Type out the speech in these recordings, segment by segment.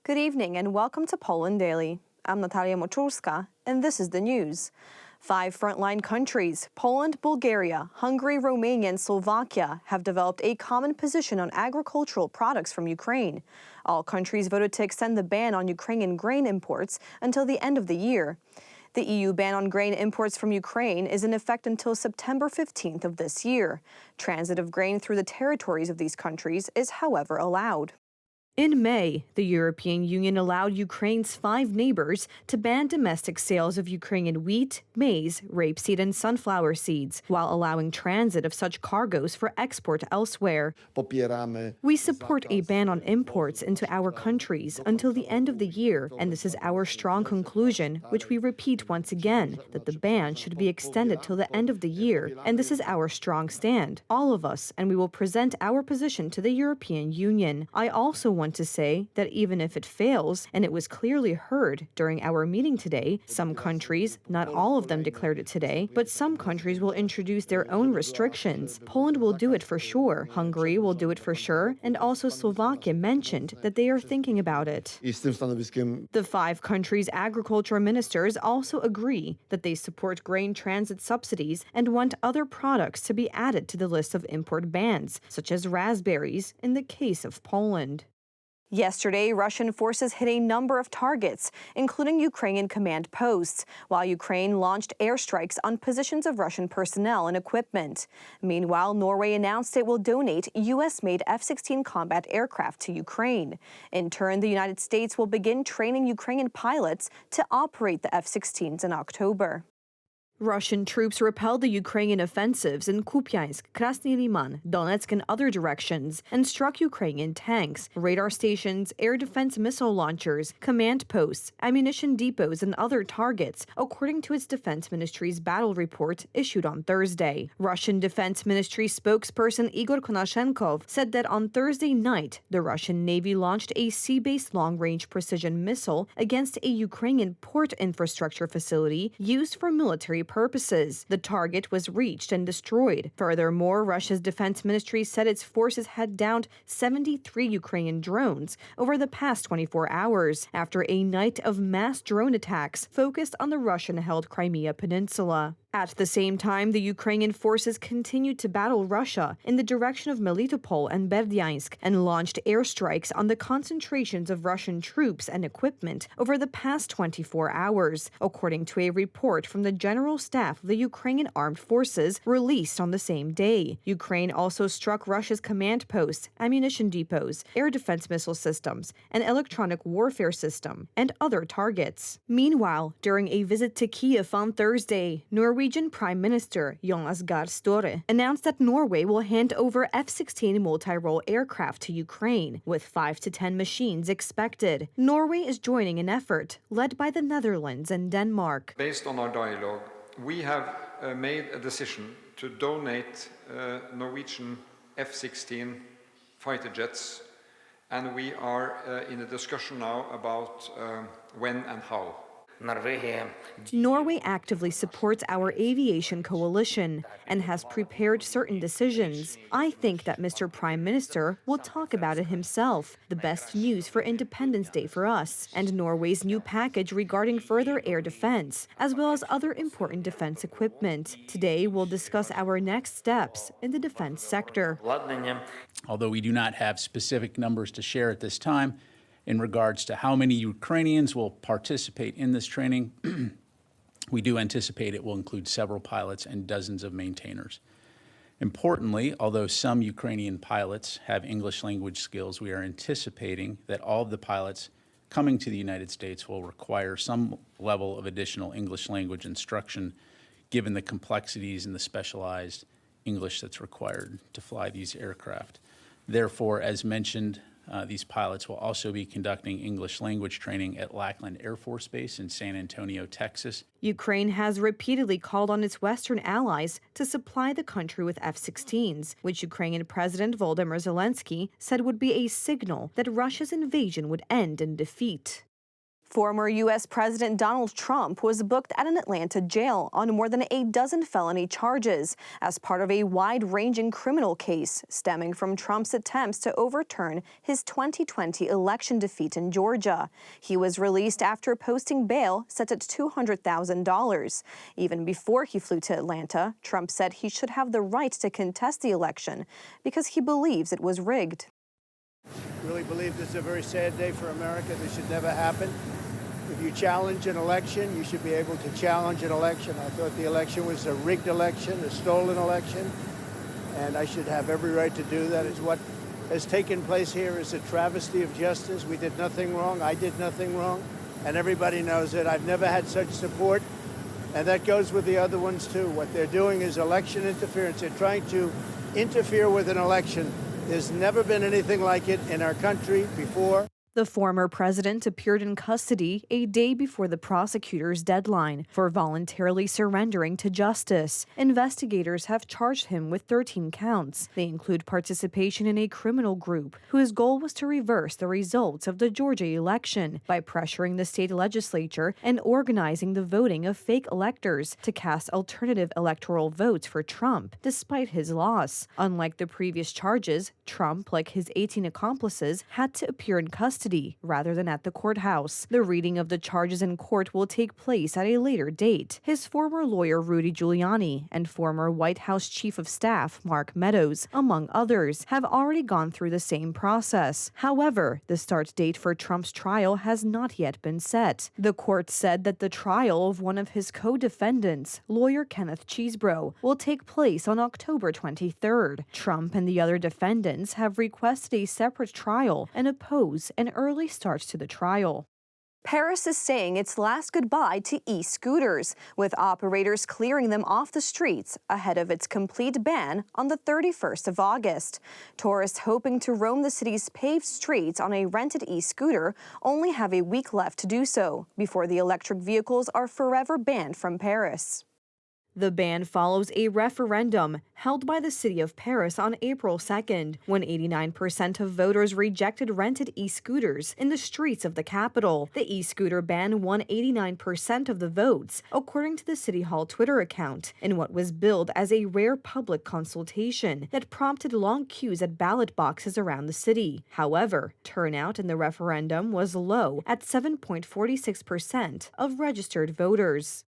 Good evening and welcome to Poland Daily. I'm Natalia Moczulska, and this is the news. 5 frontline countries, Poland, Bulgaria, Hungary, Romania, and Slovakia, have developed a common position on agricultural products from Ukraine. All countries voted to extend the ban on Ukrainian grain imports until the end of the year. The EU ban on grain imports from Ukraine is in effect until September 15th of this year. Transit of grain through the territories of these countries is, however, allowed. In May, the European Union allowed Ukraine's 5 neighbors to ban domestic sales of Ukrainian wheat, maize, rapeseed, and sunflower seeds, while allowing transit of such cargoes for export elsewhere. We support a ban on imports into our countries until the end of the year, and this is our strong conclusion, which we repeat once again, that the ban should be extended till the end of the year, and this is our strong stand, all of us, and we will present our position to the European Union. I also want to say that even if it fails, and it was clearly heard during our meeting today, some countries, not all of them declared it today, but some countries will introduce their own restrictions. Poland will do it for sure, Hungary will do it for sure, and also Slovakia mentioned that they are thinking about it. The 5 countries' agriculture ministers also agree that they support grain transit subsidies and want other products to be added to the list of import bans, such as raspberries in the case of Poland. Yesterday, Russian forces hit a number of targets, including Ukrainian command posts, while Ukraine launched airstrikes on positions of Russian personnel and equipment. Meanwhile, Norway announced it will donate U.S.-made F-16 combat aircraft to Ukraine. In turn, the United States will begin training Ukrainian pilots to operate the F-16s in October. Russian troops repelled the Ukrainian offensives in Kupiansk, Krasny Liman, Donetsk, and other directions, and struck Ukrainian tanks, radar stations, air defense missile launchers, command posts, ammunition depots, and other targets, according to its defense ministry's battle report issued on Thursday. Russian Defense Ministry spokesperson Igor Konashenkov said that on Thursday night, the Russian Navy launched a sea-based long-range precision missile against a Ukrainian port infrastructure facility used for military purposes. The target was reached and destroyed. Furthermore, Russia's defense ministry said its forces had downed 73 Ukrainian drones over the past 24 hours after a night of mass drone attacks focused on the Russian-held Crimea Peninsula. At the same time, the Ukrainian forces continued to battle Russia in the direction of Melitopol and Berdyansk and launched airstrikes on the concentrations of Russian troops and equipment over the past 24 hours, according to a report from the General Staff of the Ukrainian Armed Forces released on the same day. Ukraine also struck Russia's command posts, ammunition depots, air defense missile systems, an electronic warfare system, and other targets. Meanwhile, during a visit to Kyiv on Thursday, Norwegian Prime Minister Jonas Gahr Støre announced that Norway will hand over F-16 multi-role aircraft to Ukraine, with 5 to 10 machines expected. Norway is joining an effort led by the Netherlands and Denmark. Based on our dialogue, we have made a decision to donate Norwegian F-16 fighter jets, and we are in a discussion now about when and how. Norway actively supports our aviation coalition and has prepared certain decisions. I think that Mr. Prime Minister will talk about it himself, the best news for Independence Day for us, and Norway's new package regarding further air defense, as well as other important defense equipment. Today, we'll discuss our next steps in the defense sector. Although we do not have specific numbers to share at this time, in regards to how many Ukrainians will participate in this training, we do anticipate it will include several pilots and dozens of maintainers. Importantly, although some Ukrainian pilots have English language skills, we are anticipating that all of the pilots coming to the United States will require some level of additional English language instruction, given the complexities and the specialized English that's required to fly these aircraft. Therefore, as mentioned, these pilots will also be conducting English language training at Lackland Air Force Base in San Antonio, Texas. Ukraine has repeatedly called on its Western allies to supply the country with F-16s, which Ukrainian President Volodymyr Zelensky said would be a signal that Russia's invasion would end in defeat. Former U.S. President Donald Trump was booked at an Atlanta jail on more than a dozen felony charges as part of a wide-ranging criminal case stemming from Trump's attempts to overturn his 2020 election defeat in Georgia. He was released after posting bail set at $200,000. Even before he flew to Atlanta, Trump said he should have the right to contest the election because he believes it was rigged. I really believe this is a very sad day for America. This should never happen. If you challenge an election, you should be able to challenge an election. I thought the election was a rigged election, a stolen election, and I should have every right to do that. What has taken place here is a travesty of justice. We did nothing wrong. I did nothing wrong, and everybody knows it. I've never had such support, and that goes with the other ones too. What they're doing is election interference. They're trying to interfere with an election. There's never been anything like it in our country before. The former president appeared in custody a day before the prosecutor's deadline for voluntarily surrendering to justice. Investigators have charged him with 13 counts. They include participation in a criminal group whose goal was to reverse the results of the Georgia election by pressuring the state legislature and organizing the voting of fake electors to cast alternative electoral votes for Trump, despite his loss. Unlike the previous charges, Trump, like his 18 accomplices, had to appear in custody rather than at the courthouse. The reading of the charges in court will take place at a later date. His former lawyer Rudy Giuliani and former White House Chief of Staff Mark Meadows, among others, have already gone through the same process. However, the start date for Trump's trial has not yet been set. The court said that the trial of one of his co-defendants, lawyer Kenneth Chesebro, will take place on October 23rd. Trump and the other defendants have requested a separate trial and oppose an early start to the trial. Paris is saying its last goodbye to e-scooters, with operators clearing them off the streets ahead of its complete ban on the 31st of August. Tourists hoping to roam the city's paved streets on a rented e-scooter only have a week left to do so before the electric vehicles are forever banned from Paris. The ban follows a referendum held by the city of Paris on April 2nd, when 89% of voters rejected rented e-scooters in the streets of the capital. The e-scooter ban won 89% of the votes, according to the City Hall Twitter account, in what was billed as a rare public consultation that prompted long queues at ballot boxes around the city. However, turnout in the referendum was low at 7.46% of registered voters.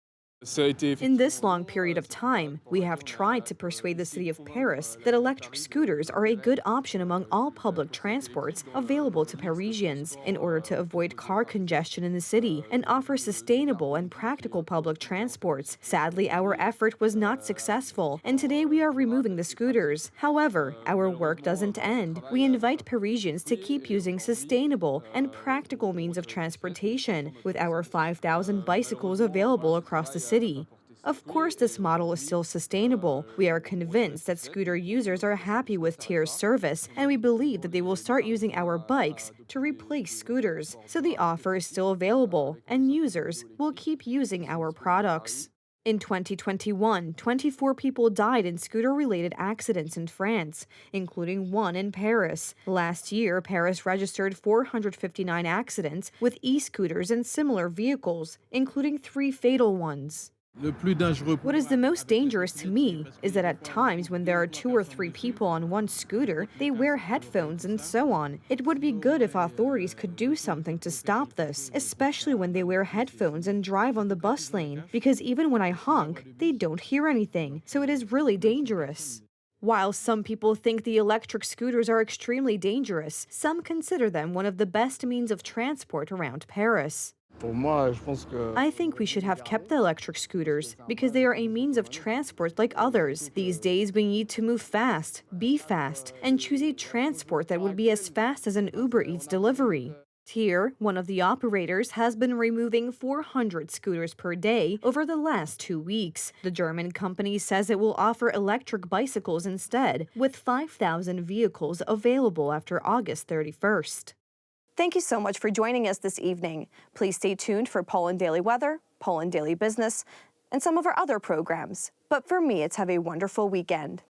In this long period of time, we have tried to persuade the city of Paris that electric scooters are a good option among all public transports available to Parisians in order to avoid car congestion in the city and offer sustainable and practical public transports. Sadly, our effort was not successful, and today we are removing the scooters. However, our work doesn't end. We invite Parisians to keep using sustainable and practical means of transportation, with our 5,000 bicycles available across the city. Of course, this model is still sustainable. We are convinced that scooter users are happy with Tier's service, and we believe that they will start using our bikes to replace scooters. So the offer is still available, and users will keep using our products. In 2021, 24 people died in scooter-related accidents in France, including one in Paris. Last year, Paris registered 459 accidents with e-scooters and similar vehicles, including 3 fatal ones. What is the most dangerous to me is that at times when there are 2 or 3 people on one scooter, they wear headphones and so on. It would be good if authorities could do something to stop this, especially when they wear headphones and drive on the bus lane, because even when I honk, they don't hear anything, so it is really dangerous. While some people think the electric scooters are extremely dangerous, some consider them one of the best means of transport around Paris. I think we should have kept the electric scooters because they are a means of transport like others. These days we need to move fast, be fast, and choose a transport that would be as fast as an Uber Eats delivery. Tier, one of the operators, has been removing 400 scooters per day over the last 2 weeks. The German company says it will offer electric bicycles instead, with 5,000 vehicles available after August 31st. Thank you so much for joining us this evening. Please stay tuned for Poland Daily Weather, Poland Daily Business, and some of our other programs. But for me, it's have a wonderful weekend.